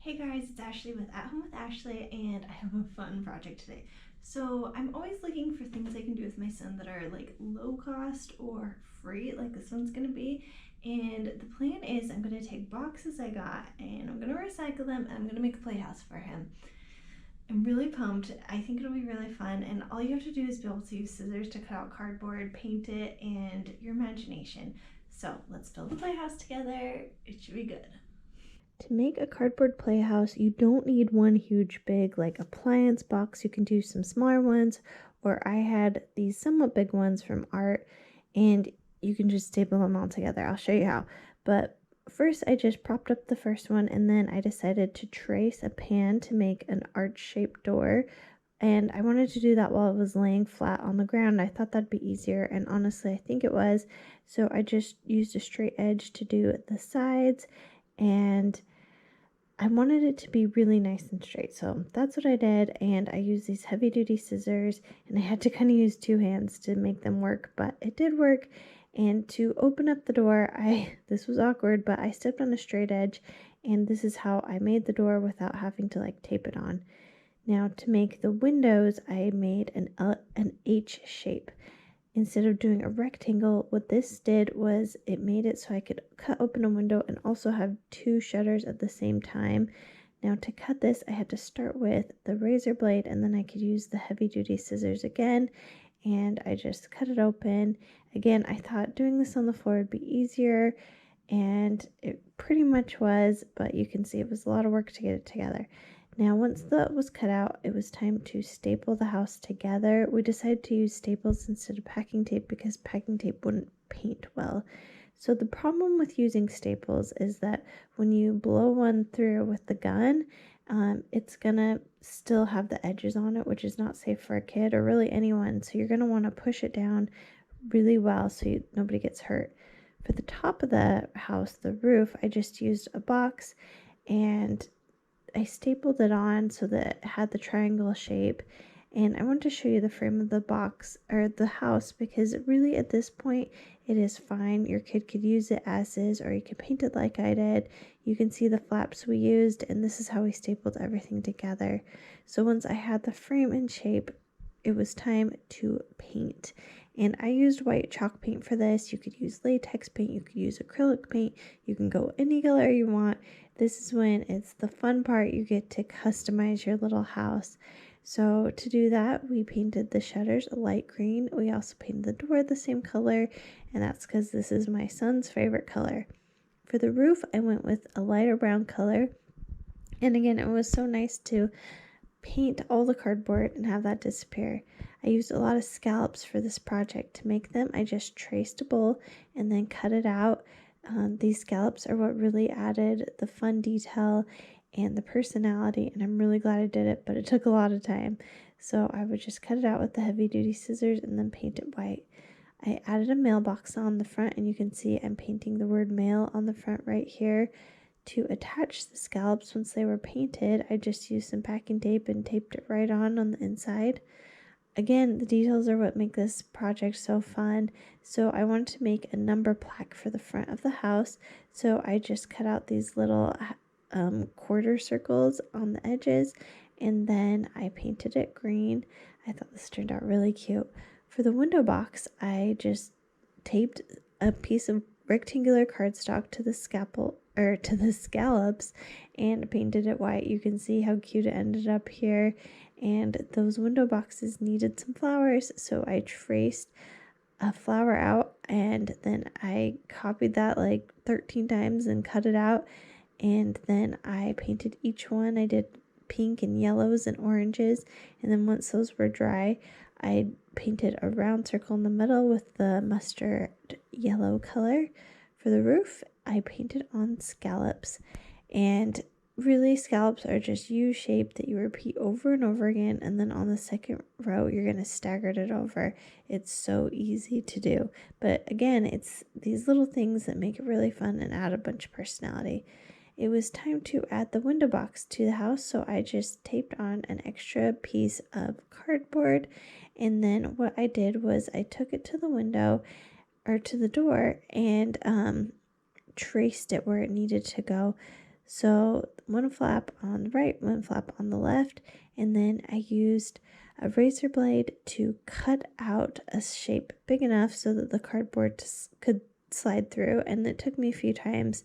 Hey guys, it's Ashley with At Home with Ashley, and I have a fun project today. So I'm always looking for things I can do with my son that are like low cost or free, like this one's gonna be. And the plan is I'm gonna take boxes I got and I'm gonna recycle them and I'm gonna make a playhouse for him. I'm really pumped. I think it'll be really fun, and all you have to do is be able to use scissors to cut out cardboard, paint it, and your imagination. So let's build the playhouse together. It should be good. To make a cardboard playhouse, you don't need one huge big like appliance box. You can do some smaller ones, or I had these somewhat big ones from art, and you can just staple them all together. I'll show you how. But first I just propped up the first one, and then I decided to trace a pan to make an arch-shaped door. And I wanted to do that while it was laying flat on the ground. I thought that'd be easier, and honestly I think it was. So I just used a straight edge to do the sides, and I wanted it to be really nice and straight, so that's what I did. And I used these heavy duty scissors, and I had to kind of use two hands to make them work, but it did work. And to open up the door, this was awkward, but I stepped on a straight edge, and this is how I made the door without having to like tape it on. Now to make the windows, I made an H shape. Instead of doing a rectangle, what this did was it made it so I could cut open a window and also have two shutters at the same time. Now to cut this, I had to start with the razor blade, and then I could use the heavy duty scissors again, and I just cut it open. Again, I thought doing this on the floor would be easier, and it pretty much was, but you can see it was a lot of work to get it together. Now, once that was cut out, it was time to staple the house together. We decided to use staples instead of packing tape because packing tape wouldn't paint well. So the problem with using staples is that when you blow one through with the gun, it's gonna still have the edges on it, which is not safe for a kid or really anyone. So you're gonna want to push it down really well so nobody gets hurt. For the top of the house, the roof, I just used a box, and I stapled it on so that it had the triangle shape. And I want to show you the frame of the box or the house, because really at this point it is fine. Your kid could use it as is, or you could paint it like I did. You can see the flaps we used, and this is how we stapled everything together. So once I had the frame in shape, it was time to paint. And I used white chalk paint for this. You could use latex paint, you could use acrylic paint, you can go any color you want. This is when it's the fun part. You get to customize your little house. So to do that, we painted the shutters a light green. We also painted the door the same color, and that's because this is my son's favorite color. For the roof, I went with a lighter brown color. And again, it was so nice to paint all the cardboard and have that disappear. I used a lot of scallops for this project. To make them, I just traced a bowl and then cut it out. These scallops are what really added the fun detail and the personality, and I'm really glad I did it, but it took a lot of time. So I would just cut it out with the heavy duty scissors and then paint it white. I added a mailbox on the front, and you can see I'm painting the word mail on the front right here. To attach the scallops once they were painted, I just used some packing tape and taped it right on the inside. Again, the details are what make this project so fun. So I wanted to make a number plaque for the front of the house. So I just cut out these little quarter circles on the edges, and then I painted it green. I thought this turned out really cute. For the window box, I just taped a piece of rectangular cardstock to the scallops and painted it white. You can see how cute it ended up here. And those window boxes needed some flowers, so I traced a flower out, and then I copied that like 13 times and cut it out, and then I painted each one. I did pink and yellows and oranges, and then once those were dry, I painted a round circle in the middle with the mustard yellow color. For the roof, I painted on scallops, and really scallops are just U-shaped that you repeat over and over again, and then on the second row you're going to stagger it over. It's so easy to do, but again, it's these little things that make it really fun and add a bunch of personality. It was time to add the window box to the house, so I just taped on an extra piece of cardboard, and then what I did was I took it to the window or to the door and traced it where it needed to go. So one flap on the right, one flap on the left, and then I used a razor blade to cut out a shape big enough so that the cardboard could slide through. And it took me a few times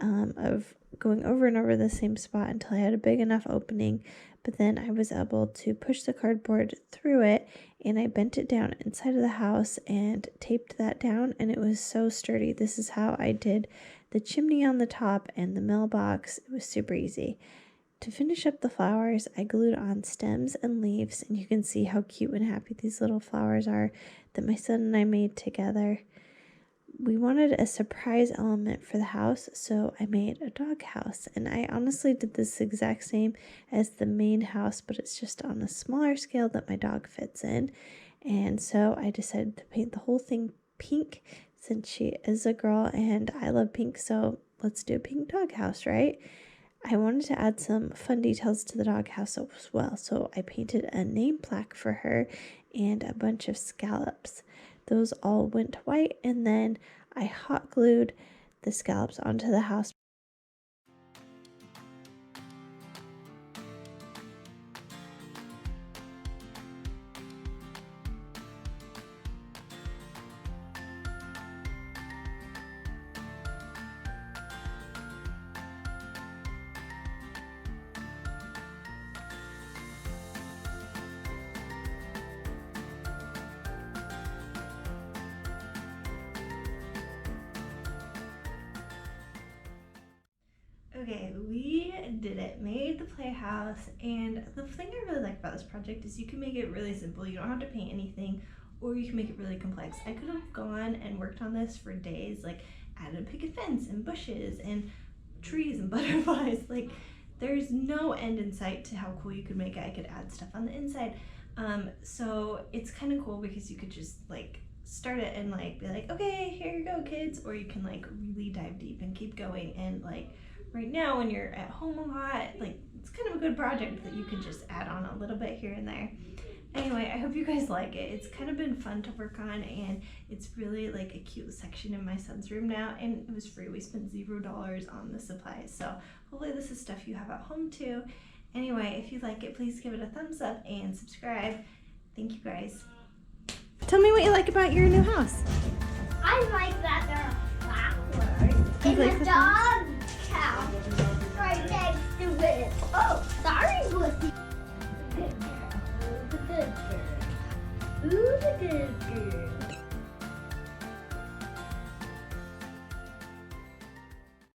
of going over and over the same spot until I had a big enough opening. But then I was able to push the cardboard through it, and I bent it down inside of the house and taped that down, and it was so sturdy. This is how I did the chimney on the top and the mailbox. It was super easy. To finish up the flowers, I glued on stems and leaves, and you can see how cute and happy these little flowers are that my son and I made together. We wanted a surprise element for the house, so I made a dog house, and I honestly did this exact same as the main house, but it's just on a smaller scale that my dog fits in. And so I decided to paint the whole thing pink since she is a girl and I love pink, so let's do a pink dog house, right? I wanted to add some fun details to the dog house as well, so I painted a name plaque for her and a bunch of scallops. Those all went white, and then I hot glued the scallops onto the house. Okay, we did it. Made the playhouse, and the thing I really like about this project is you can make it really simple. You don't have to paint anything, or you can make it really complex. I could have gone and worked on this for days, like added a picket fence and bushes and trees and butterflies. Like, there's no end in sight to how cool you could make it. I could add stuff on the inside. So it's kind of cool because you could just like start it and like be like, okay, here you go, kids, or you can like really dive deep and keep going. And like right now when you're at home a lot, like it's kind of a good project that you can just add on a little bit here and there. Anyway, I hope you guys like it. It's kind of been fun to work on, and it's really like a cute section in my son's room now, and it was free. We spent $0 on the supplies, so hopefully this is stuff you have at home too. Anyway, if you like it, please give it a thumbs up and subscribe. Thank you guys. Tell me what you like about your new house. I like that there are flowers You and like the the dog house right next to it. Oh, sorry, Blissy. Good girl. Who's a good girl? Who's a good girl?